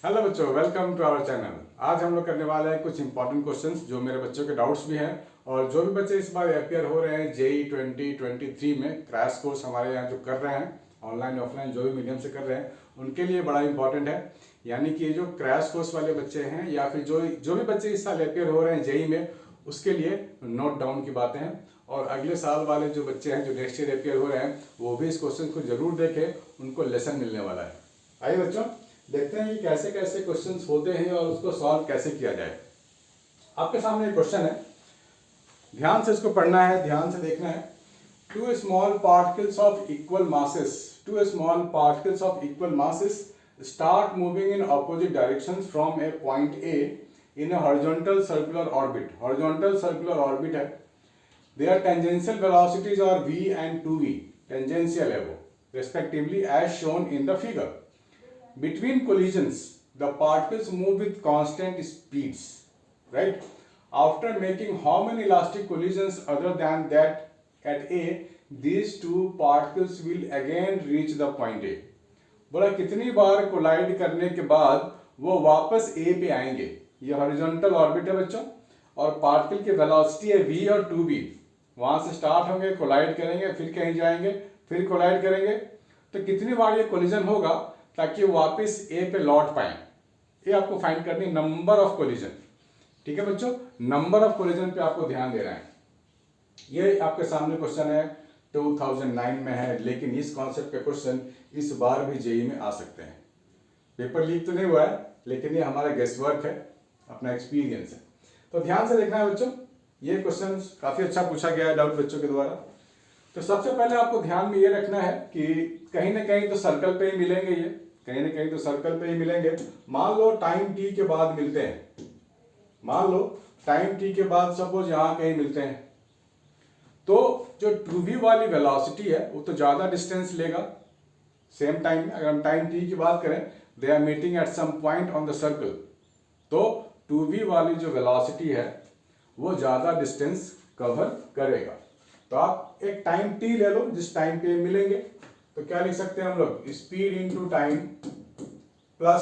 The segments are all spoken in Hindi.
हेलो बच्चों, वेलकम टू आवर चैनल। आज हम लोग करने वाले हैं कुछ इंपॉर्टेंट क्वेश्चंस जो मेरे बच्चों के डाउट्स भी हैं और जो भी बच्चे इस बार अपियर हो रहे हैं जेई 2023 में क्रैश कोर्स हमारे यहाँ जो कर रहे हैं, ऑनलाइन ऑफलाइन जो भी मीडियम से कर रहे हैं, उनके लिए बड़ा इंपॉर्टेंट है। यानी कि ये जो क्रैश कोर्स वाले बच्चे हैं या फिर जो भी बच्चे इस साल अपियर हो रहे हैं जेई में, उसके लिए नोट डाउन की बातें हैं। और अगले साल वाले जो बच्चे हैं जो नेक्स्ट ईयर अपियर हो रहे हैं, वो भी इस क्वेश्चन को जरूर देखें, उनको लेसन मिलने वाला है। आइए बच्चों, देखते हैं कि कैसे कैसे क्वेश्चंस होते हैं और उसको सॉल्व कैसे किया जाए। आपके सामने एक क्वेश्चन है, ध्यान से इसको पढ़ना है, ध्यान से देखना है। Two small particles of equal masses start moving in opposite directions from a point A in a horizontal circular orbit. Horizontal circular orbit है। Their tangential velocities are v and 2v, tangential है वो, respectively as shown in the figure. Between collisions, the particles move with constant speeds, right? After making how many elastic collisions other than that at A, these two particles will again reach the point A. बोला कितनी बार कोलाइड करने के बाद वो वापस A पे आएंगे। ये हॉरिजॉन्टल ऑर्बिट है बच्चों, और पार्टिकल की वेलोसिटी है v और 2v। वहां से स्टार्ट होंगे, कोलाइड करेंगे, फिर कहीं जाएंगे, फिर कोलाइड करेंगे। तो कितनी बार ये कोलिजन होगा ताकि वो वापस ए पे लौट पाए, ये आपको फाइंड करनी, नंबर ऑफ कोलिजन। ठीक है बच्चों, नंबर ऑफ कोलिजन पे आपको ध्यान देना है। ये आपके सामने क्वेश्चन है, 2009 में है, लेकिन इस कॉन्सेप्ट के क्वेश्चन इस बार भी जेई में आ सकते हैं। पेपर लीक तो नहीं हुआ है, लेकिन ये हमारा गेस वर्क है, अपना एक्सपीरियंस है। तो ध्यान से देखना है बच्चों, ये क्वेश्चन काफी अच्छा पूछा गया है डाउट बच्चों के द्वारा। तो सबसे पहले आपको ध्यान में ये रखना है कि कहीं ना कहीं तो सर्कल पे ही मिलेंगे, ये कहीं ना कहीं तो सर्कल पे ही मिलेंगे। मान लो टाइम टी के बाद मिलते हैं, मान लो टाइम टी के बाद सपोज यहां कहीं मिलते हैं, तो जो 2v वाली वेलोसिटी है वो तो ज्यादा डिस्टेंस लेगा सेम टाइम में। अगर हम टाइम टी की बात करें, they are meeting at some point on the circle, तो 2v वाली जो वेलोसिटी है वो ज्यादा डिस्टेंस कवर करेगा। तो आप एक टाइम टी ले लो जिस टाइम पे मिलेंगे, तो क्या लिख सकते हैं हम लोग, speed into time plus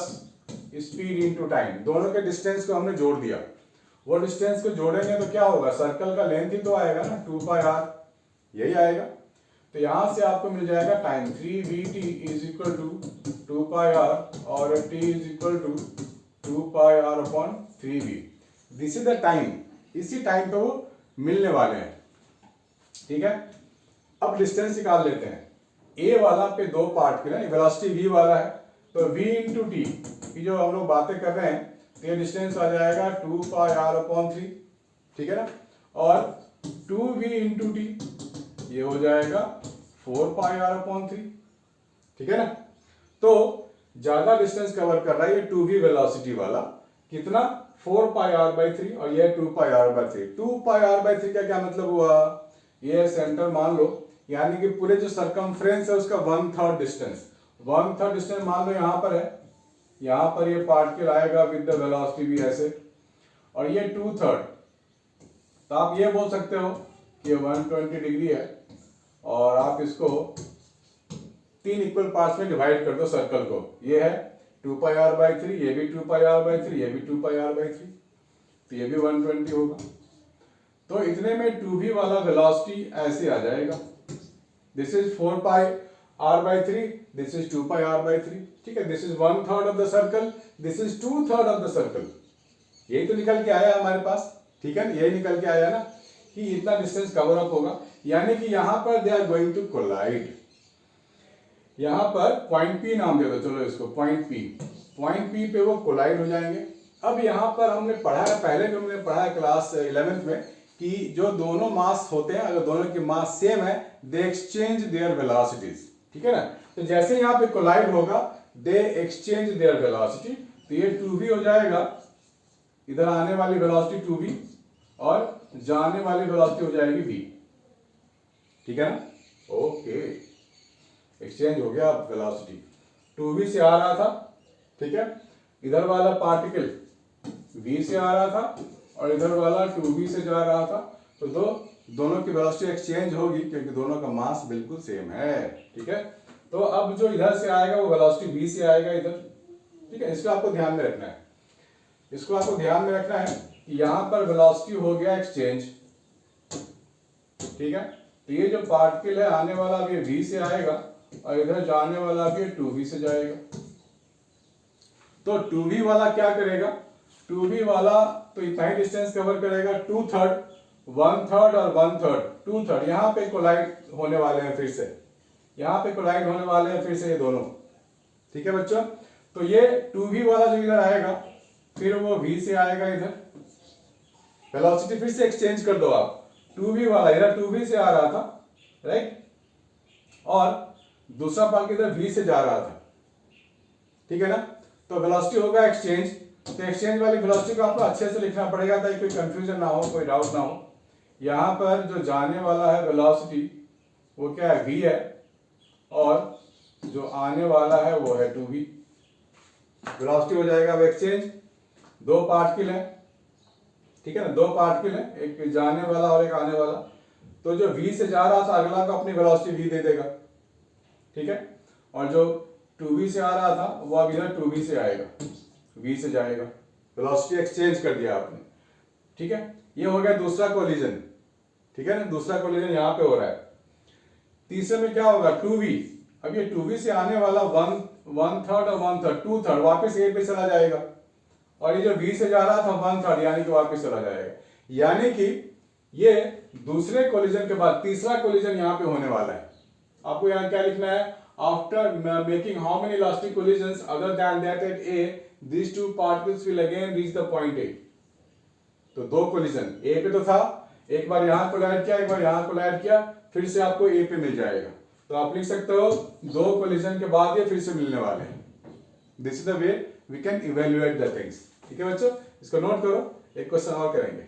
speed into time. दोनों के डिस्टेंस को हमने जोड़ दिया, वो डिस्टेंस को जोड़ेंगे तो क्या होगा, सर्कल का लेंथ ही तो आएगा ना, 2πr, यही आएगा। तो यहां से आपको मिल जाएगा time 3vt is equal to 2πr और t is equal to 2πr/3v। This is the time, इसी टाइम पे वो मिलने वाले हैं। ठीक है, अब डिस्टेंस निकाल लेते हैं। ए वाला पे दो पार्टिकल है, वेलोसिटी v वाला है, तो v इंटू टी की जो हम लोग बातें कर रहे हैं, तो ये डिस्टेंस आ जाएगा 2πr/3, ठीक है ना, और 2v इंटू टी ये हो जाएगा 4πr/3, ठीक है ना। तो ज्यादा डिस्टेंस कवर कर रहा है ये 2v वेलोसिटी वाला, कितना, 4πr/3, और ये 2πr/3। 2πr/3 का क्या मतलब हुआ, ये सेंटर मान लो, यानी कि पूरे जो सरकमफ्रेंस है उसका 1/3 डिस्टेंस, 1/3 डिस्टेंस मान लो यहां पर है, यहां पर ये पार्टिकल आएगा विद द वेलोसिटी भी ऐसे, और ये 2/3। तो आप ये बोल सकते हो कि 120 डिग्री है, और आप इसको 3 इक्वल पार्ट्स में डिवाइड कर दो सर्कल को। ये है 2πr/3, ये भी 2πr/3, ये भी 2πr/3, तो ये भी 120 होगा। तो इतने में 2v वाला वेलोसिटी ऐसे आ जाएगा, this is 4πr/3, this is 2πr/3, ठीक है। This is 1/3 of the circle, this is 2/3 of the circle. यही तो निकल के आया हमारे पास, ठीक है, यही निकल के आया ना कि इतना डिस्टेंस कवर अप होगा। यानी कि यहां पर they are going to collide. यहां पर पॉइंट पी नाम दे दो, चलो इसको पॉइंट पी पे वो कोलाइड हो जाएंगे। अब यहां पर हमने पढ़ा है, पहले भी हमने पढ़ा है क्लास 11th में, कि जो दोनों मास होते हैं, अगर दोनों की मास सेम है, दे एक्सचेंज देयर वेलोसिटीज, ठीक है ना। तो जैसे यहाँ पे कोलाइड होगा, दे एक्सचेंज देयर वेलोसिटी, तो ये 2v हो जाएगा, इधर आने वाली वेलोसिटी 2v और जाने वाली वेलोसिटी हो जाएगी v, ठीक है ना। ओके, एक्सचेंज हो गया वेलोसिटी, 2v से आ रहा था, ठीक है, इधर वाला पार्टिकल v से आ रहा था और इधर वाला 2v से जा रहा था, तो दोनों की वेलोसिटी एक्सचेंज होगी क्योंकि दोनों का मास बिल्कुल सेम है, ठीक है। तो अब जो इधर से आएगा वो वेलोसिटी v से आएगा इधर, ठीक है, इसको आपको ध्यान में रखना है। इसको आपको ध्यान में रखना है कि यहां पर वेलोसिटी हो गया एक्सचेंज, ठीक है। तो ये जो पार्टिकल है आने वाला अब ये v से आएगा और इधर जाने वाला भी 2v से जाएगा। तो 2v वाला क्या करेगा, 2v वाला तो इतना ही डिस्टेंस कवर करेगा, 2/3, 1/3 और 1/3, 2/3 यहाँ पे कोलाइड होने वाले हैं फिर से, यहाँ पे कोलाइड होने वाले हैं फिर से ये दोनों, ठीक है बच्चों। तो ये 2v वाला जो इधर आएगा फिर वो v से आएगा इधर, वेलोसिटी फिर से एक्सचेंज कर दो आप, 2v वाला इधर 2v से आ रहा था, राइट, और दूसरा पार्ट इधर v से जा रहा था, ठीक है ना। तो वेलोसिटी होगा एक्सचेंज, तो एक्सचेंज वाली वेलोसिटी को आपको अच्छे से लिखना पड़ेगा ताकि कोई कंफ्यूजन ना हो, कोई डाउट ना हो। यहां पर जो जाने वाला है वेलोसिटी वो क्या है, v है, और जो आने वाला है वो है 2v। वेलोसिटी हो जाएगा अब एक्सचेंज, दो पार्टिकल है, ठीक है ना, दो पार्टिकल है, एक जाने वाला और एक आने वाला। तो जो v से जा रहा था अगला को अपनी वेलोसिटी v दे देगा, ठीक है, और जो 2v से आ रहा था वो अब इधर 2v से आएगा, v से जाएगा, वेलोसिटी एक्सचेंज कर दिया आपने, ठीक है। ये हो गया दूसरा कोलिजन, ठीक है ना, दूसरा कोलिजन यहाँ पे हो रहा है। तीसरे में क्या होगा, 2v, अब ये 2v से आने वाला 1/3 और 1/3, 2/3 वापस a पे चला जाएगा, और ये जो v से जा रहा था 1/3 यानी कि वापस चला जाएगा। यानी कि ये दूसरे कोलिजन के बाद तीसरा कोलिजन यहाँ पे होने वाला है। आपको यहाँ क्या लिखना है, after making how many elastic collisions other than that at a these two particles will again reach the point a। तो दो कोलिजन a पे तो था, एक बार यहाँ कोलाइड किया, एक बार यहाँ कोलाइड किया, फिर से आपको a पे मिल जाएगा। तो आप लिख सकते हो दो कोलिजन के बाद ये फिर से मिलने वाले हैं। This is the way we can evaluate the things, ठीक है बच्चों, इसको नोट करो। एक क्वेश्चन और करेंगे।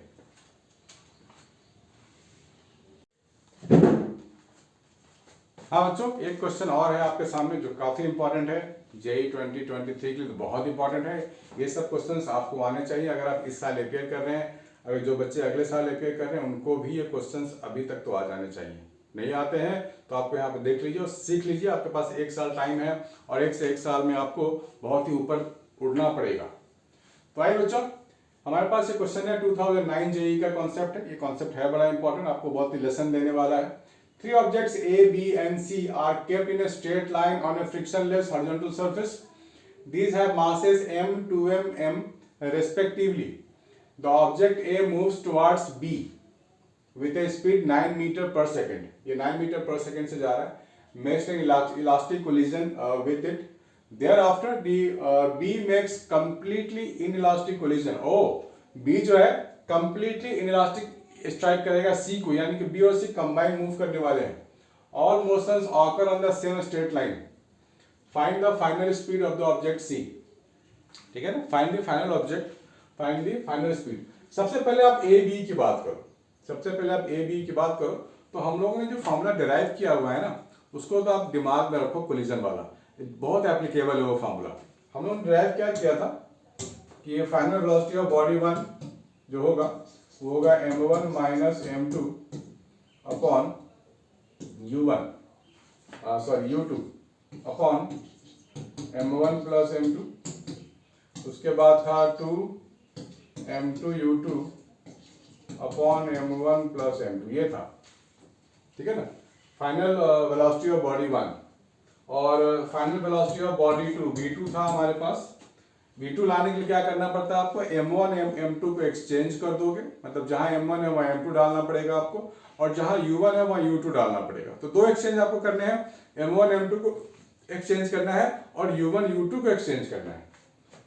हाँ बच्चों, एक क्वेश्चन और है आपके सामने जो काफी इंपॉर्टेंट है, जेई 2023 के लिए तो बहुत इंपॉर्टेंट है। ये सब क्वेश्चंस आपको आने चाहिए अगर आप इस साल अपेयर कर रहे हैं। अगर जो बच्चे अगले साल अपेयर कर रहे हैं उनको भी ये क्वेश्चंस अभी तक तो आ जाने चाहिए। नहीं आते हैं तो आपको यहाँ पे देख लीजिए और सीख लीजिए। आपके पास एक साल टाइम है और एक से एक साल में आपको बहुत ही ऊपर उड़ना पड़ेगा। तो आइए बच्चों, हमारे पास ये क्वेश्चन है 2009 जेई का कॉन्सेप्ट है। ये कॉन्सेप्ट है बड़ा इंपॉर्टेंट, आपको बहुत ही लेसन देने वाला है। 3 objects A, B and C are kept in a straight line on a frictionless horizontal surface. These have masses m, 2m, m respectively. The object A moves towards B with a speed 9 meter per second. ये 9 meter per second से जा रहा है। Makes an elastic collision with it. Thereafter, the B makes completely inelastic collision. Oh, B जो है completely inelastic स्ट्राइक करेगा सी को, यानी कि बी और सी कंबाइन मूव करने वाले हैं। All motions occur on the same straight line. Find the final speed of the object C, ठीक है ना, find the final object, find the final speed. सबसे पहले आप ए बी की बात करो, सबसे पहले आप ए बी की बात करो। तो हम लोगों ने जो फॉर्मूला डिराइव किया हुआ है ना, उसको तो आप दिमाग में रखो, कोलिजन वाला बहुत एप्लीकेबल है वो फॉर्मूला। हम लोगों ने डिराइव क्या किया था कि ये फाइनल वेलोसिटी ऑफ बॉडी 1 जो होगा वो होगा m1 minus m2 upon u1, sorry u2 upon m1 plus m2। उसके बाद था 2 m2 u2 upon m1 plus m2, ये था, ठीक है ना, फाइनल वेलोसिटी ऑफ बॉडी 1। और final velocity of body 2 v2 था हमारे पास। v2 लाने के लिए क्या करना पड़ता है आपको, m1 m2 को एक्सचेंज कर दोगे, मतलब जहां m1 है वहां m2 डालना पड़ेगा आपको, और जहां u1 है वहां u2 डालना पड़ेगा। तो दो एक्सचेंज आपको करने हैं, m1 m2 को एक्सचेंज करना है और u1 u2 को एक्सचेंज करना है।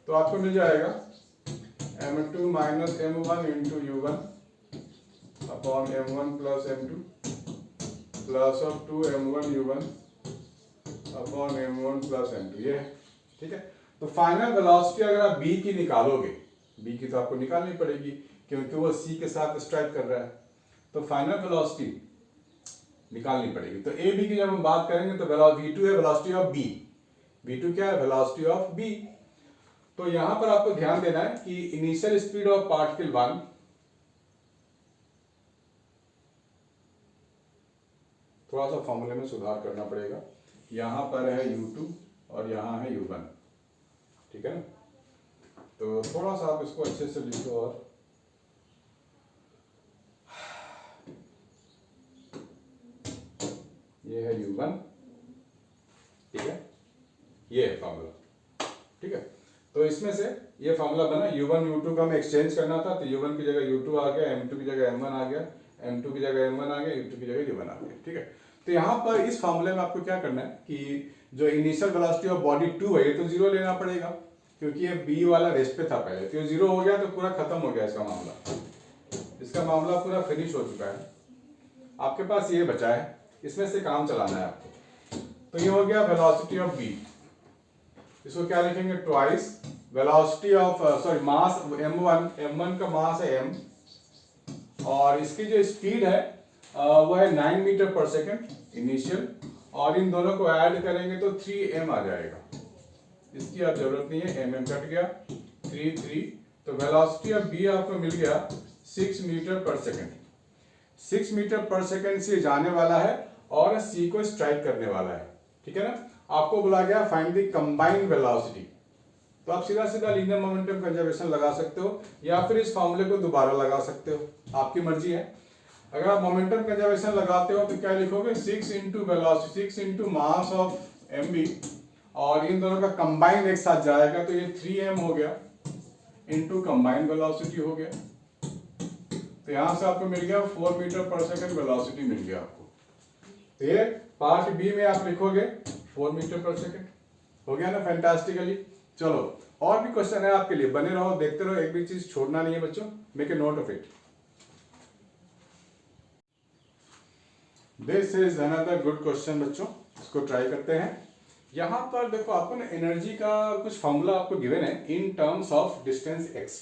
तो आपको मिल जाएगा m2 minus m1 into u1 upon m1 plus m2 plus of 2 m1 u1 upon m1 plus m2, ये है, ठीक है। तो फाइनल वेलोसिटी अगर आप b की निकालोगे, b की तो आपको निकालनी पड़ेगी क्योंकि वो c के साथ स्ट्राइक कर रहा है, तो फाइनल वेलोसिटी निकालनी पड़ेगी। तो ए बी की जब हम बात करेंगे तो v2 है वेलोसिटी ऑफ b, v2 क्या है, वेलोसिटी ऑफ b। तो यहां पर आपको ध्यान देना है कि इनिशियल स्पीड ऑफ पार्टिकल 1 थोड़ा सा फॉर्मूले में सुधार करना पड़ेगा। यहां पर है u2 और यहां है u1, ठीक है ना। तो थोड़ा सा आप इसको अच्छे से लिखो और ये है U1, ठीक है, ये है फॉर्मूला, ठीक है। तो इसमें से ये फॉर्मूला बना, U1 U2 का हमें एक्सचेंज करना था, तो U1 की जगह U2 आ गया, M2 की जगह M1 आ गया, M2 की जगह M1 आ गया, U2 की जगह U1 आ गया, ठीक है। तो यहाँ पर इस फॉर्मूले में आपको क्या करना है कि जो इनिशियल वेलोसिटी ऑफ बॉडी 2 है, ये तो 0 लेना पड़ेगा, क्योंकि ये B वाला रेस्ट पे था पहले, तो ये 0 हो गया तो पूरा खत्म हो गया इसका मामला, इसका मामला पूरा फिनिश हो चुका है। आपके पास ये बचा है, इसमें से काम चलाना है आपको। तो ये हो गया वेलोसिटी ऑफ B, इसको क्या लिखेंगे, twice velocity of mass M1 का मास है M, और इसकी जो स्पीड है वो है 9 मीटर पर सेकेंड इनिशियल, और इन दोनों को ऐड करेंगे तो 3m आ जाएगा, इसकी अब जरूरत नहीं है, mm कट गया, 3 तो वेलोसिटी ऑफ B आपको मिल गया 6 मीटर पर सेकेंड। 6 मीटर पर सेकेंड से जाने वाला है और C को स्ट्राइक करने वाला है, ठीक है ना। आपको बोला गया फाइंड द कंबाइंड वेलोसिटी, तो आप सीधा सीधा लीनियर मोमेंटम कंजर्वेशन लगा सकते हो या फिर इस फॉर्मूले को दोबारा लगा सकते हो, आपकी मर्जी है। अगर आप मोमेंटम कंजर्वेशन लगाते हो तो क्या लिखोगे, 6 into velocity, 6 into mass of mb, और इन दोनों का कंबाइन एक साथ जाएगा तो ये 3m हो गया इंटू कंबाइंड वेलोसिटी हो गया। तो यहां से आपको मिल गया 4 मीटर पर सेकंड वेलोसिटी मिल गया आपको। तो ये पार्ट बी में आप लिखोगे 4 मीटर पर सेकंड, हो गया ना फैंटास्टिकली। चलो और भी क्वेश्चन है आपके लिए, बने रहो, देखते रहो, एक भी चीज छोड़ना नहीं है बच्चों, make a note of it. This is another good question बच्चों, इसको ट्राई करते हैं। यहां पर देखो आपको ना एनर्जी का कुछ फॉर्मूला आपको गिवन है in terms of distance x।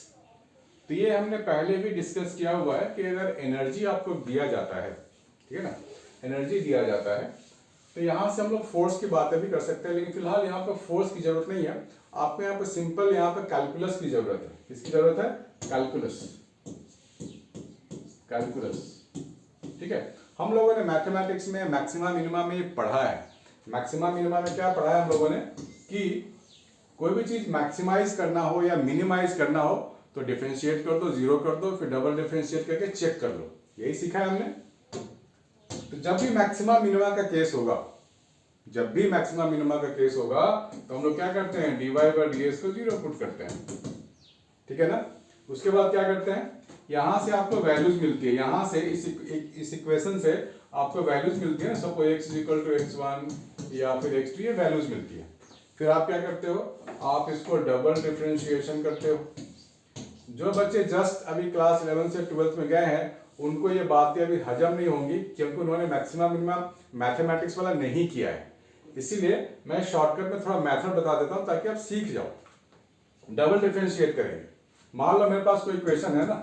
तो ये हमने पहले भी डिस्कस किया हुआ है कि अगर एनर्जी आपको दिया जाता है, ठीक है ना, एनर्जी दिया जाता है, तो यहां से हम लोग फोर्स की बातें भी कर सकते हैं, लेकिन फिलहाल यहाँ पर फोर्स की जरूरत नहीं है, आपको यहाँ पर सिंपल यहाँ पर कैलकुलस की जरूरत है। किसकी जरूरत है, कैलकुलस, कैलकुलस, ठीक है। हम लोगों ने मैथमेटिक्स में मैक्सिमा मिनिमा में पढ़ा है, मैक्सिमा मिनिमा में क्या पढ़ा है हम लोगों ने कि कोई भी चीज मैक्सिमाइज करना हो या मिनिमाइज करना हो तो डिफरेंशिएट कर दो, जीरो कर दो, फिर डबल डिफरेंशिएट करके चेक कर लो, यही सीखा है हमने। तो जब भी मैक्सिमा मिनिमा का केस होगा, जब भी मैक्सिमा मिनिमा का केस होगा तो हम लोग क्या करते हैं, dy बाई ds को जीरो पुट करते हैं, ठीक है ना। उसके बाद क्या करते हैं, यहां से आपको वैल्यूज मिलती है, यहां से इस इक्वेशन से आपको वैल्यूज मिलती है ना, suppose x equal to x1 या फिर x2, ये वैल्यूज मिलती है। फिर आप क्या करते हो, आप इसको डबल डिफरेंशिएशन करते हो। जो बच्चे जस्ट अभी क्लास 11 से 12 में गए हैं उनको ये बातें अभी हजम नहीं होंगी, क्योंकि उन्होंने मैक्सिमा मिनिमा मैथमेटिक्स वाला नहीं किया है, इसीलिए मैं शॉर्टकट में थोड़ा मेथड बता देता हूं ताकि आप सीख जाओ। डबल डिफरेंशिएट करेंगे, मान लो मेरे पास कोई इक्वेशन है ना,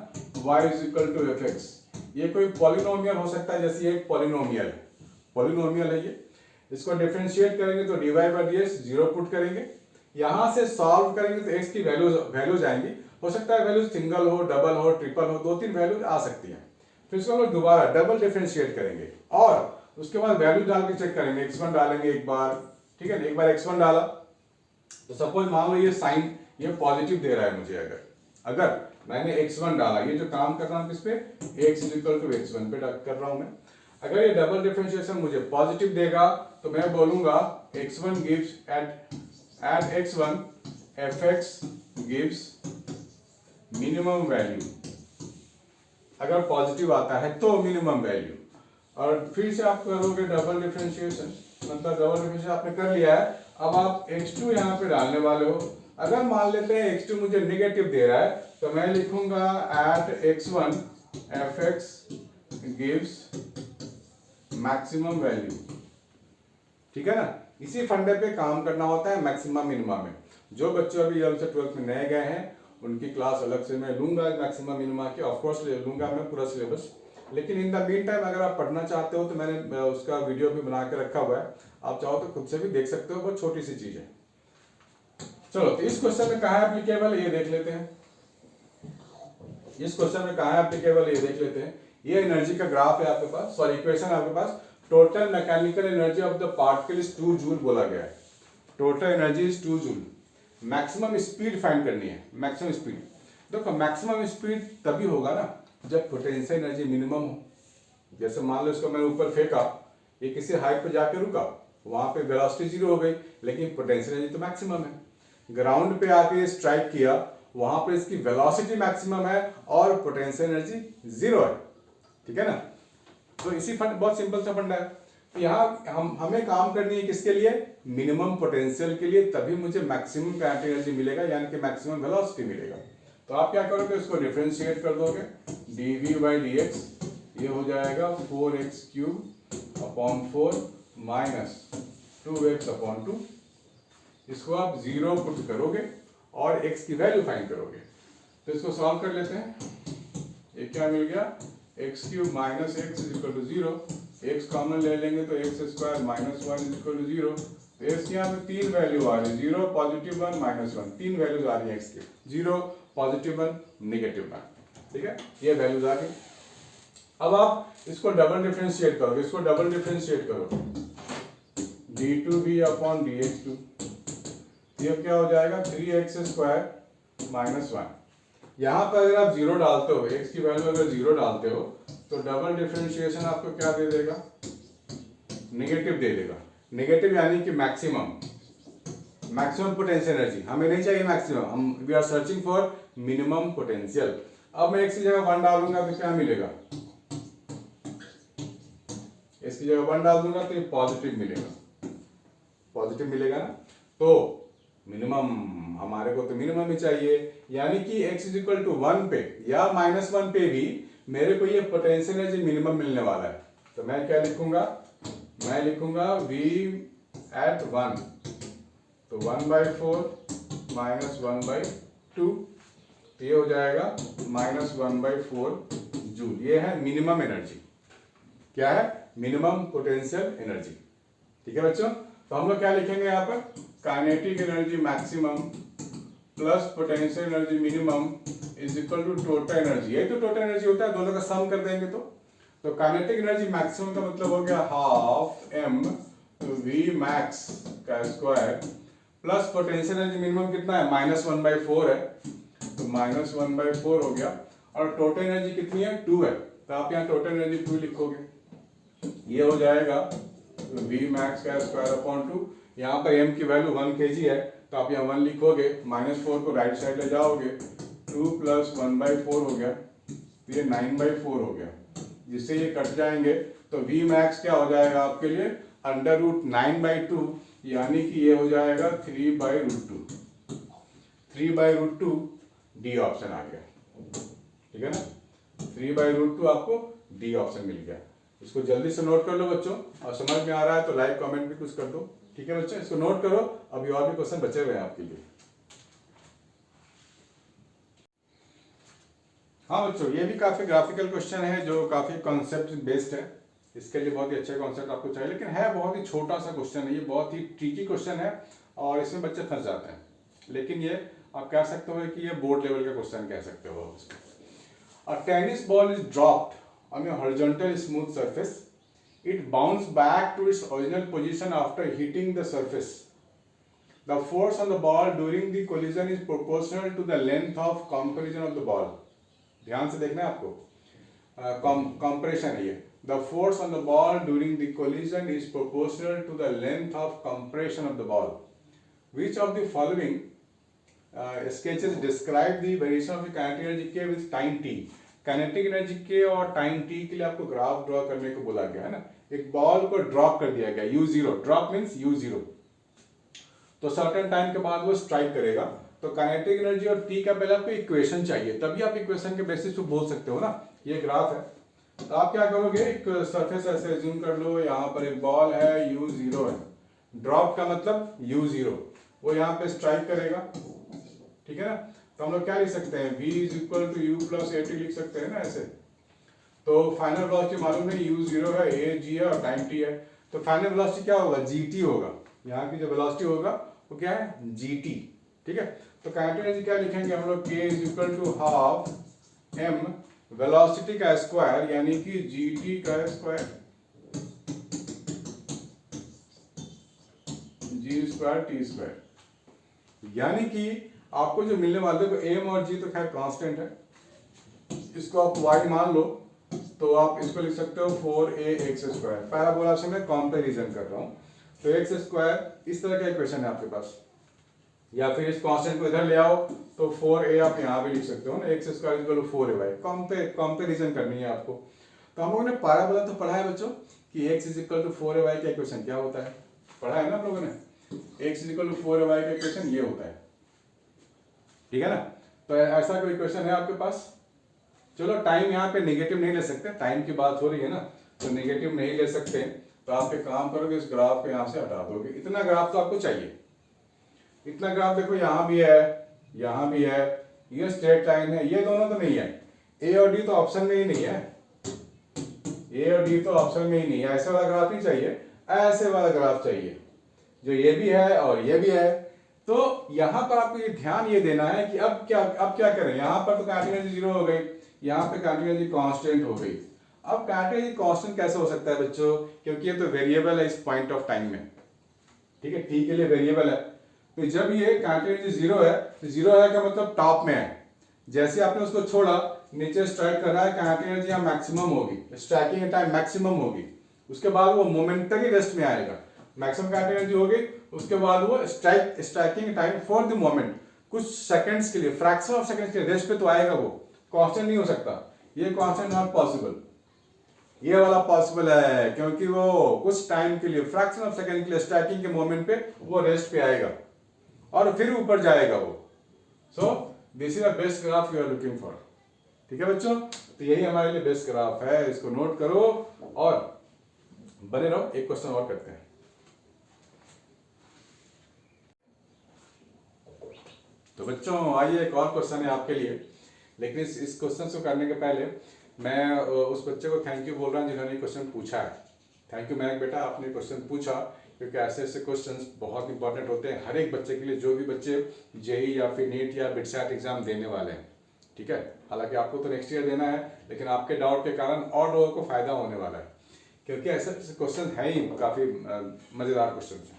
y is equal to fx, ये कोई पॉलिनोमियल हो सकता है, जैसे ये एक पॉलिनोमियल है ये, इसको डिफरेंशिएट करेंगे तो dy by ds zero put करेंगे, यहां से सॉल्व करेंगे तो x की वैल्यूज आएंगी, हो सकता है वैल्यूज सिंगल हो, डबल हो, ट्रिपल हो, 2-3 वैल्यूज आ सकती हैं। फिर इसको हम लोग दोबारा डबल डिफरेंशिएट करेंगे और उसके बाद वैल्यू डाल के चेक करेंगे, x1 डालेंगे एक बार, ठीक है ना, एक बार x1 डाला तो सपोज मान लो ये साइन ये पॉजिटिव दे रहा है मुझे, अगर मैंने x1 डाला, ये जो काम कर रहा हूं किस पे, x इक्वल टू x1 पे कर रहा हूं मैं, अगर ये डबल डिफरेंशिएशन मुझे पॉजिटिव देगा तो मैं बोलूंगा x1 gives at x1 fx gives minimum value, अगर पॉजिटिव आता है तो मिनिमम वैल्यू। और फिर से आप करोगे डबल डिफरेंशिएशन, मतलब डबल डिफरेंशिएशन आपने कर लिया है, अब आप x2 यहाँ पे डालने वाले हो। अगर मान लेते हैं x2 मुझे नेगेटिव दे रहा है तो मैं लिखूंगा at x1 fx gives maximum value, ठीक है ना। इसी फंडे पे काम करना होता है मैक्सिमा मिनिमा में। जो बच्चे अभी 11 से 12 में नए गए हैं उनकी क्लास अलग से मैं लूंगा मैक्सिमा मिनिमा की, ऑफ कोर्स लूंगा मैं पूरा सिलेबस, लेकिन इन द मीन टाइम अगर आप पढ़ना चाहते हो तो मैंने उसका वीडियो भी बना के रखा हुआ है, आप चाहो तो खुद से भी देख सकते हो, बहुत छोटी सी चीज है। चलो तो इस क्वेश्चन में कहाँ है एप्लीकेबल ये देख लेते हैं, इस क्वेश्चन में कहाँ है एप्लीकेबल ये देख लेते हैं। ये एनर्जी का ग्राफ है आपके पास, सॉरी इक्वेशन आपके पास, total mechanical energy of the particle is 2 joule बोला गया है, total energy is 2 joule. Maximum speed find करनी है। मैक्सिमम स्पीड, देखो मैक्सिमम स्पीड तभी होगा ना जब पोटेंशियल एनर्जी मिनिमम हो। जैसे मान लो इसको मैंने ऊपर फेंका, ये किसी हाइट पे जाके रुका, वहां पे वेलोसिटी 0 हो गई, लेकिन पोटेंशियल एनर्जी तो मैक्सिमम है। ग्राउंड पे आके स्ट्राइक किया, वहां पे इसकी वेलोसिटी मैक्सिमम है और पोटेंशियल एनर्जी 0 है, ठीक है ना। तो इसी फंड, बहुत सिंपल सा फंडा है। यहाँ हमें काम करनी है किसके लिए, मिनिमम पोटेंशियल के लिए, तभी मुझे मैक्सिमम काइनेटिक एनर्जी मिलेगा, यानी कि मैक्सिमम वेलोसिटी मिलेगा। तो आप क्या करोगे, इसको डिफरेंशिएट कर दोगे, dv/dx ये हो जाएगा 4x³ अपॉन 4 माइनस 2x/2। इसको आप 0 पुट करोगे और x की वैल्यू फाइंड करोगे। तो इसको सॉल्व कर लेते हैं। ये क्या मिल गया, x³ minus x is equal to 0, x common ले लेंगे तो x² minus 1 is equal to 0। तो इसके यहाँ पे 3 वैल्यू आ रही है, 0 पॉजिटिव 1 माइनस 1, 3 वैल्यूज आ रही है x की, 0 पॉजिटिव 1 नेगेटिव 1, ठीक है, ये वैल्यूज आ गई। अब आप इसको डबल डिफरेंशिएट करोगे, इसको डबल डिफरेंशिएट करो, d2v अपॉन dx2, ये क्या हो जाएगा 3x² माइनस 1। यहाँ पर अगर आप 0 डालते हो, x की वैल्यू अगर 0 डालते हो तो डबल डिफरेंशिएशन आपको क्या दे देगा, नेगेटिव दे देगा। नेगेटिव यानी कि मैक्सिमम, मैक्सिमम पोटेंशियल एनर्जी हमें नहीं चाहिए मैक्सिमम, हम we are searching for minimum potential. अब मैं x की जगह 1 डालूंगा तो क्या मिलेगा, इसकी जगह 1 डाल दूंगा तो ये पॉजिटिव मिलेगा, पॉजिटिव मिलेगा ना। तो मिनिमम, हमारे को तो मिनिमम ही चाहिए, यानी कि x इज इक्वल टू 1 पे या -1 पे भी मेरे को ये पोटेंशियल एनर्जी मिनिमम मिलने वाला है। तो मैं क्या लिखूंगा, मैं लिखूंगा v at 1, तो 1/4 माइनस 1/2, ये हो जाएगा -1/4 जूल। ये है मिनिमम एनर्जी, क्या है, मिनिमम पोटेंशियल एनर्जी, ठीक है बच्चों। तो हम लोग क्या लिखेंगे यहाँ पर, kinetic energy maximum plus potential energy minimum is equal to total energy. ये तो टोटल एनर्जी होता है, दोनों का सम कर देंगे तो काइनेटिक एनर्जी मैक्सिमम का मतलब हो गया हाफ m v मैक्स का square plus potential energy minimum कितना है, -1/4 है, तो -1/4 हो गया, और टोटल एनर्जी कितनी है, 2 है, तो आप यहाँ टोटल एनर्जी 2 लिखोगे। ये हो जाएगा v मैक्स का स्क्वायर अपॉन 2, यहाँ पर m की वैल्यू 1 kg है, तो आप यहाँ 1 लिखोगे, -4 को राइट साइड ले जाओगे, 2 + 1/4 हो गया, तो ये 9/4 हो गया, जिससे ये कट जाएंगे तो v मैक्स क्या हो जाएगा आपके लिए, √9/2, यानी कि ये हो जाएगा 3/√2, 3/√2 डी ऑप्शन आ गया, ठीक है ना, 3/√2 आपको डी ऑप्शन मिल गया। इसको जल्दी से नोट कर लो बच्चों, और समझ में आ रहा है तो लाइक कमेंट भी कुछ कर दो, ठीक है बच्चों, इसको नोट करो, अभी और भी क्वेश्चन बचे हुए हैं आपके लिए। हाँ बच्चों, ये भी काफी ग्राफिकल क्वेश्चन है जो काफी कॉन्सेप्ट बेस्ड है, इसके लिए बहुत ही अच्छे कॉन्सेप्ट आपको चाहिए, लेकिन है बहुत ही छोटा सा क्वेश्चन है, ये बहुत ही ट्रिकी क्वेश्चन है और इसमें बच्चे फंस जाते हैं, लेकिन ये आप कह सकते हो कि ये बोर्ड लेवल का क्वेश्चन कह सकते हो। A tennis ball is dropped on a horizontal smooth surface. It bounced back to its original position after hitting the surface. The force on the ball during the collision is proportional to the length of compression of the ball. ध्यान से देखना है आपको, compression है ये। The force on the ball during the collision is proportional to the length of compression of the ball. Which of the following sketches describe the variation of the kinetic energy K with time t? Kinetic energy के और टाइम टी के लिए आपको ग्राफ ड्रॉ करने को बोला गया है ना। एक बॉल को ड्रॉप कर दिया गया u0, ड्रॉप मींस u0, तो सर्टेन टाइम के बाद वो स्ट्राइक करेगा, तो काइनेटिक एनर्जी और टी का पहले आपको इक्वेशन चाहिए, तभी आप इक्वेशन के बेसिस पे बोल सकते हो ना। ये ग्राफ है, तो आप क्या करोगे, एक सरफेस ऐसे अज्यूम कर लो, यहाँ पर एक बॉल है u0 है, ड्रॉप का मतलब u0, वो यहाँ पे स्ट्राइक करेगा, ठीक है ना। तो हम लोग क्या लिख सकते हैं, v is equal to u plus at लिख सकते हैं ना ऐसे। तो फाइनल वेलोसिटी मालूम है u0 है, a g है और टाइम t है, तो फाइनल वेलोसिटी क्या होगा, gt होगा, यहाँ की जो वेलोसिटी होगा वो क्या है, gt, ठीक है। तो काइनेटिक एनर्जी क्या लिखेंगे हम लोग, k is equal to half m velocity का स्क्वायर यानी कि gt का स्क्वायर, g स्क्वायर t स्क्वायर, यानी कि आपको जो मिलने वाले, देखो एम और जी तो खैर कांस्टेंट है, इसको आप y मान लो तो आप इसको लिख सकते हो 4ax²। पैराबोला से मैं कंपैरिजन कर रहा हूँ, तो x² इस तरह का इक्वेशन है आपके पास, या फिर इस कांस्टेंट को इधर ले आओ तो 4a आप यहाँ भी लिख सकते हो ना, x² 4ay। कंपैरिजन करनी है आपको। तो हम लोगों ने पैराबोला तो पढ़ा है बच्चों कि x = 4ay का इक्वेशन क्या होता है, पढ़ा है ना आप लोगों ने। x = 4ay का इक्वेशन ये होता है, ठीक है ना। तो ऐसा कोई इक्वेशन है आपके पास। चलो टाइम यहाँ पे नेगेटिव नहीं ले सकते, टाइम की बात हो रही है ना, तो नेगेटिव नहीं ले सकते, तो आप एक काम करोगे, इस ग्राफ को यहाँ से हटा दोगे। इतना ग्राफ तो आपको चाहिए, इतना ग्राफ देखो यहाँ भी है, यहाँ भी है, ये स्ट्रेट लाइन है, ये दोनों तो नहीं है, ए और डी तो ऑप्शन में ही नहीं है, ए और डी तो ऑप्शन में ही नहीं है। ऐसा वाला ग्राफ नहीं चाहिए, ऐसे वाला ग्राफ चाहिए जो ये भी है और ये भी है। तो यहाँ पर आपको ये ध्यान ये देना है कि अब क्या करें। यहाँ पर तो कंटिन्यूटी 0 हो गई, यहाँ पे कंटिन्यूटी कांस्टेंट हो गई। अब कंटिन्यूटी कांस्टेंट कैसे हो सकता है बच्चों, क्योंकि ये तो वेरिएबल है इस पॉइंट ऑफ टाइम में, ठीक है, टी के लिए वेरिएबल है। तो जब ये कंटिन्यूटी 0 है, तो 0 है का मतलब टॉप में है, जैसे आपने उसको छोड़ा नीचे स्ट्राइक कर रहा है, कंटिन्यूटी यहाँ मैक्सिमम होगी, स्ट्राइकिंग टाइम मैक्सिमम होगी, उसके बाद वो मोमेंटरी रेस्ट में आएगा, मैक्सिमम कंटिन्यूटी होगी, उसके बाद वो striking time for the moment, कुछ सेकंड्स के लिए, फ्रैक्शन ऑफ सेकंड्स के लिए रेस्ट पे तो आएगा, वो कांस्टेंट नहीं हो सकता। ये कांस्टेंट नॉट पॉसिबल, ये वाला पॉसिबल है, क्योंकि वो कुछ टाइम के लिए, फ्रैक्शन ऑफ सेकंड के लिए स्ट्राइकिंग के मोमेंट पे वो रेस्ट पे आएगा और फिर ऊपर जाएगा वो। So this is the best graph you are looking for, ठीक है बच्चों। तो यही हमारे लिए बेस्ट ग्राफ है, इसको नोट करो और बने रहो। एक क्वेश्चन और करते हैं। तो बच्चों आइए, एक और क्वेश्चन है आपके लिए, लेकिन इस क्वेश्चन को करने के पहले मैं उस बच्चे को थैंक यू बोल रहा हूँ जिन्होंने क्वेश्चन पूछा है। थैंक यू मैक बेटा, आपने क्वेश्चन पूछा, क्योंकि ऐसे ऐसे क्वेश्चंस बहुत इंपॉर्टेंट होते हैं हर एक बच्चे के लिए, जो भी बच्चे जेई या फिर नीट या बिटसैट एग्जाम देने वाले हैं, ठीक है। हालांकि आपको तो नेक्स्ट ईयर देना है, लेकिन आपके डाउट के कारण और लोगों को फायदा होने वाला है, क्योंकि ऐसे क्वेश्चन है ही काफी मजेदार क्वेश्चन है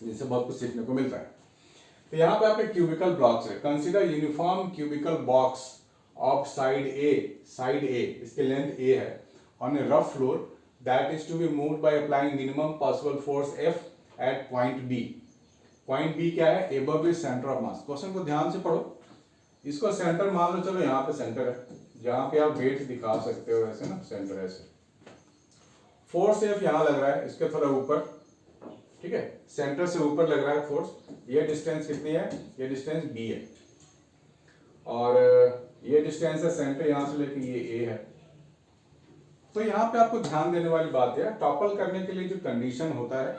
जिनसे बहुत कुछ सीखने को मिलता है। तो यहाँ पे आपके क्यूबिकल ब्लॉक्स है। Consider uniform cubical box of side a, इसके लेंथ ए है, on a rough floor that is to be moved by applying minimum possible force F at point B. Point B क्या है, above is centre of mass. Question को ध्यान से पढ़ो, इसको सेंटर मान लो, चलो यहाँ पे सेंटर है, जहां पे आप वेट दिखा सकते हो ऐसे ना, सेंटर ऐसे, फोर्स एफ यहाँ लग रहा है, इसके थोड़ा ऊपर, ठीक है, सेंटर से ऊपर लग रहा है फोर्स। ये डिस्टेंस कितनी है, ये डिस्टेंस बी है, और ये डिस्टेंस है सेंटर यहां से लेके ये ए है। तो यहाँ पे आपको ध्यान देने वाली बात है, टॉपल करने के लिए जो कंडीशन होता है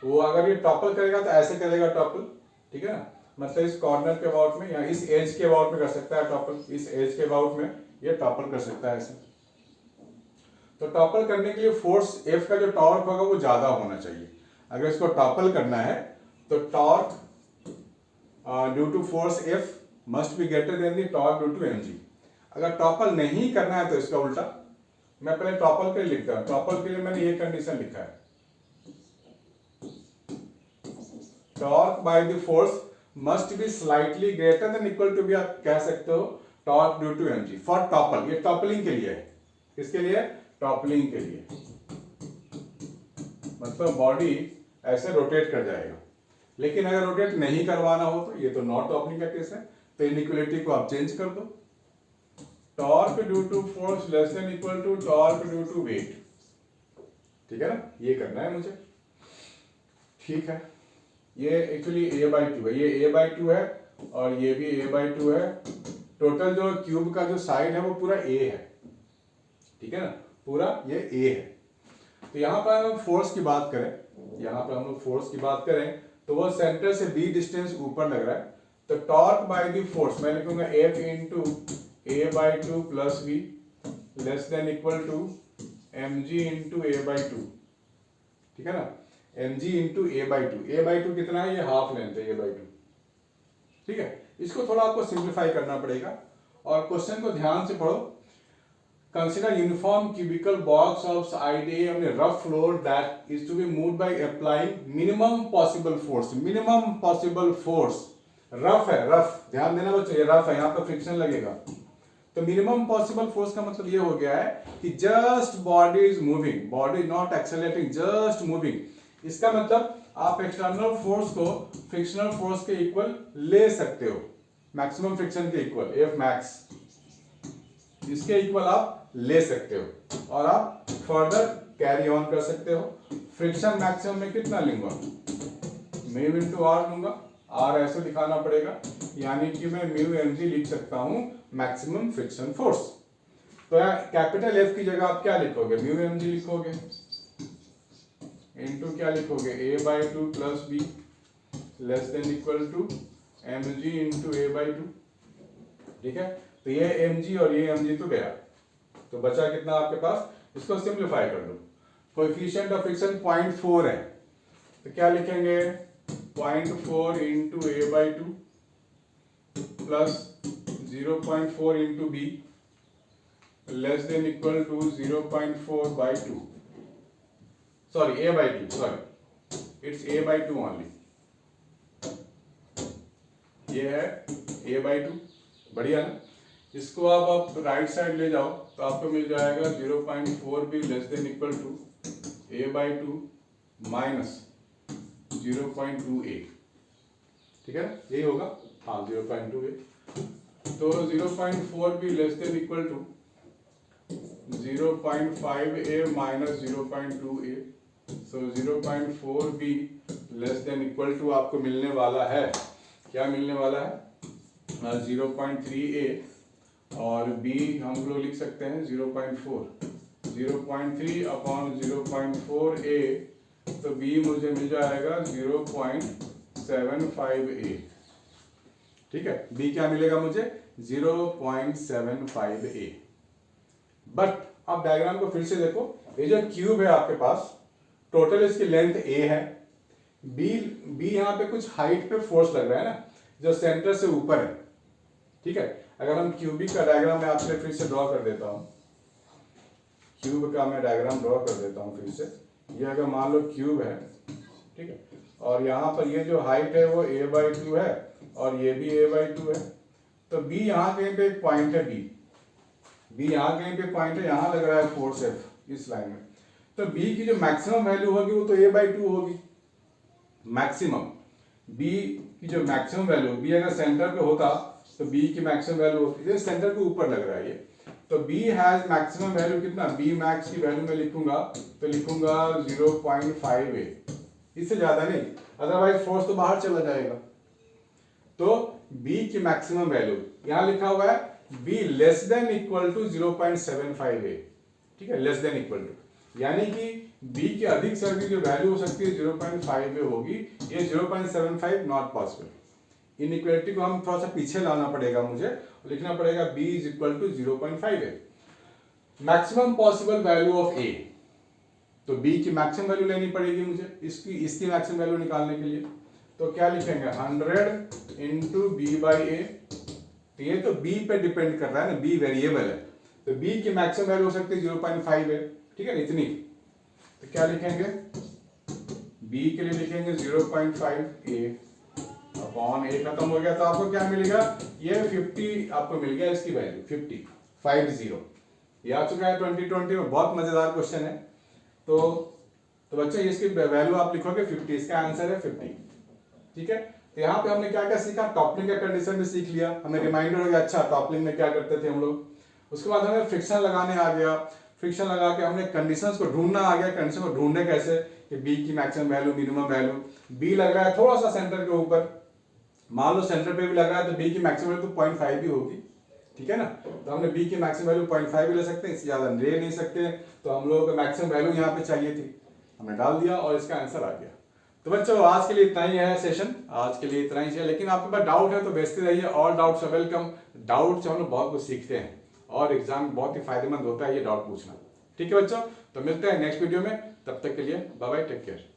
वो, अगर ये टॉपल करेगा तो ऐसे करेगा टॉपल, ठीक है ना, मतलब इस कॉर्नर के अबाउट में या इस एज के अबाउट में कर सकता है टॉपल, इस एज के अबाउट में ये टॉपल कर सकता है ऐसे। तो टॉपल करने के लिए फोर्स एफ का जो टॉर्क होगा वो ज्यादा होना चाहिए। अगर इसको टॉपल करना है तो torque due to force F must be greater than the torque due to mg। अगर टॉपल नहीं करना है तो इसका उल्टा, मैं पहले टॉपल के लिए लिखता हूं, टॉपल के लिए मैंने ये कंडीशन लिखा है, torque by the force must be slightly greater than equal to भी, आप कह सकते हो torque due to mg for topple. ये टॉपलिंग के लिए है, किसके लिए, टॉपलिंग के लिए, मतलब बॉडी ऐसे रोटेट कर जाएगा। लेकिन अगर रोटेट नहीं करवाना हो तो ये तो नॉट टॉपलिंग का केस है, तो इनइक्वालिटी को आप चेंज कर दो, torque due to force less than equal to torque due to weight, ठीक है ना, ये करना है मुझे, ठीक है। ये एक्चुअली a/2 है, ये a/2 है और ये भी a/2 है। टोटल जो क्यूब का जो साइड है वो पूरा a है, ठीक है ना, पूरा ये a है। तो यहाँ पर हम फोर्स की बात करें, यहाँ पर हम लोग फोर्स की बात करें तो वो सेंटर से b डिस्टेंस ऊपर लग रहा है, तो टॉर्क बाय द फोर्स मैं लिखूंगा F into a/2 plus v less than equal to mg into a/2, ठीक है ना, mg इंटू a/2 कितना है, ये हाफ लेंथ है a/2, ठीक है। इसको थोड़ा आपको सिंप्लीफाई करना पड़ेगा और क्वेश्चन को ध्यान से पढ़ो। Consider uniform cubical box of side A on a rough floor that is to be moved by applying minimum possible force. Minimum possible force rough है, रफ, ध्यान देना बच्चों, ये रफ है, यहाँ पर फ्रिक्शन लगेगा। तो मिनिमम पॉसिबल फोर्स का मतलब ये हो गया है कि just body is moving, body not accelerating, just moving. इसका मतलब आप एक्सटर्नल फोर्स को फ्रिक्शनल फोर्स के इक्वल ले सकते हो, मैक्सिमम फ्रिक्शन के इक्वल, एफ मैक्स, इसके इक्वल आप ले सकते हो और आप फर्दर कैरी ऑन कर सकते हो। फ्रिक्शन मैक्सिमम में कितना लूंगा, म्यू इंटू आर लूंगा, आर ऐसे दिखाना पड़ेगा, यानी कि मैं म्यू एम जी लिख सकता हूं मैक्सिमम फ्रिक्शन फोर्स। तो कैपिटल एफ की जगह आप क्या लिखोगे, म्यू एम जी लिखोगे, इंटू क्या लिखोगे, a by two plus b less than equal to m g into A by two. ठीक है, तो ये एम जी और ये एम जी तो गया, तो बचा कितना आपके पास, इसको सिंप्लीफाई कर लो। कोएफिशिएंट ऑफ फ्रिक्शन 0.4 है, तो क्या लिखेंगे, 0.4 into A by two plus 0.4 into B less than equal to 0.4 by two, sorry A by two, sorry it's A by two only, ये है ए बाई टू, बढ़िया ना। इसको आप राइट साइड ले जाओ तो आपको मिल जाएगा 0.4 B less than equal to A by two minus 0.2 A, ठीक है, यही होगा, हाँ 0.2 ए। तो 0.4 B less than equal to 0.5 A minus 0.2 A, so 0.4 B less than equal to आपको मिलने वाला है, क्या मिलने वाला है, 0.3 ए, और b हम लोग लिख सकते हैं 0.4, 0.3 अपॉन 0.4 ए, तो b मुझे मिल जाएगा 0.75 ए, ठीक है, b क्या मिलेगा मुझे, 0.75 ए। बट अब डायग्राम को फिर से देखो, ये जो क्यूब है आपके पास, टोटल इसकी लेंथ a है, b यहाँ पे कुछ हाइट पे फोर्स लग रहा है ना, जो सेंटर से ऊपर है, ठीक है। अगर हम क्यूबिक का डायग्राम मैं आपसे फिर से ड्रॉ कर देता हूँ, क्यूब का मैं डायग्राम ड्रॉ कर देता हूँ फिर से। ये अगर मान लो क्यूब है, ठीक है, और यहाँ पर ये जो हाइट है वो a/2 है और ये भी a/2 है, तो b यहाँ कहीं पे एक पॉइंट है, b यहाँ कहीं पे पॉइंट है, यहाँ लग रहा है फोर्स F इस लाइन में, तो b की जो मैक्सिमम वैल्यू होगी वो तो a/2 होगी, मैक्सिमम b की जो मैक्सिमम वैल्यू, b अगर सेंटर पे होता तो b की मैक्सिमम वैल्यू होती है, सेंटर के ऊपर लग रहा है ये, तो b हैज मैक्सिमम वैल्यू कितना, b मैक्स की वैल्यू मैं लिखूंगा तो लिखूंगा 0.5 ए, इससे ज्यादा नहीं, अदरवाइज फोर्स तो बाहर चला जाएगा। तो b की मैक्सिमम वैल्यू यहां लिखा हुआ है b less than equal to 0.75 A, ठीक है, लेस देन इक्वल टू, यानी कि b की अधिक से अधिक जो वैल्यू हो सकती है 0.5 ए होगी, ये 0.75 नॉट पॉसिबल। इनइक्वालिटी को हम थोड़ा सा पीछे लाना पड़ेगा मुझे, लिखना पड़ेगा b is equal to 0.5 A, maximum possible value of a, तो b की मैक्सिमम वैल्यू लेनी पड़ेगी मुझे, इसकी मैक्सिमम वैल्यू निकालने के लिए, तो क्या लिखेंगे 100 इंटू बी बाई ए, तो ये तो b पे डिपेंड कर रहा है ना, b वेरिएबल है, तो b की मैक्सिमम वैल्यू हो सकती है 0.5 है, ठीक है, इतनी, तो क्या लिखेंगे b के लिए लिखेंगे 0.5 ए अपॉन ए, खत्म हो गया, तो आपको क्या मिलेगा, ये 50 आपको मिल गया, इसकी वैल्यू 50 ये आ चुका है 2020 में, बहुत मजेदार क्वेश्चन है। तो बच्चों इसकी वैल्यू आप लिखोगे 50, इसका आंसर है 50, ठीक है। तो यहाँ पे हमने क्या क्या सीखा, टॉपलिंग का कंडीशन भी सीख लिया, हमें रिमाइंडर हो गया अच्छा टॉपलिंग में क्या करते थे हम लोग। उसके बाद हमें फ्रिक्शन लगाने आ गया, फ्रिक्शन लगा के हमने कंडीशंस को ढूंढना आ गया, कंडीशन को ढूंढने कैसे, कि बी की maximum value, minimum value, B लग रहा है थोड़ा सा सेंटर के ऊपर, मान लो सेंटर पे भी लग रहा है तो बी की मैक्सिमम वैल्यू तो 0.5 भी होगी, ठीक है ना, तो हमने बी की मैक्सिमम वैल्यू 0.5 भी ले सकते हैं, इससे ज्यादा ले नहीं सकते, तो हम लोगों को मैक्सिमम वैल्यू यहाँ पे चाहिए थी, हमने डाल दिया और इसका आंसर आ गया। तो बच्चों आज के लिए इतना ही है सेशन, आज के लिए इतना ही है, लेकिन आपके पास डाउट है तो भेजते रहिए, और डाउट्स वेलकम, डाउट से हम लोग बहुत कुछ सीखते हैं और एग्जाम बहुत ही फायदेमंद होता है ये डाउट पूछना, ठीक है बच्चों। तो मिलते हैं नेक्स्ट वीडियो में, तब तक के लिए बाय बाय, टेक केयर।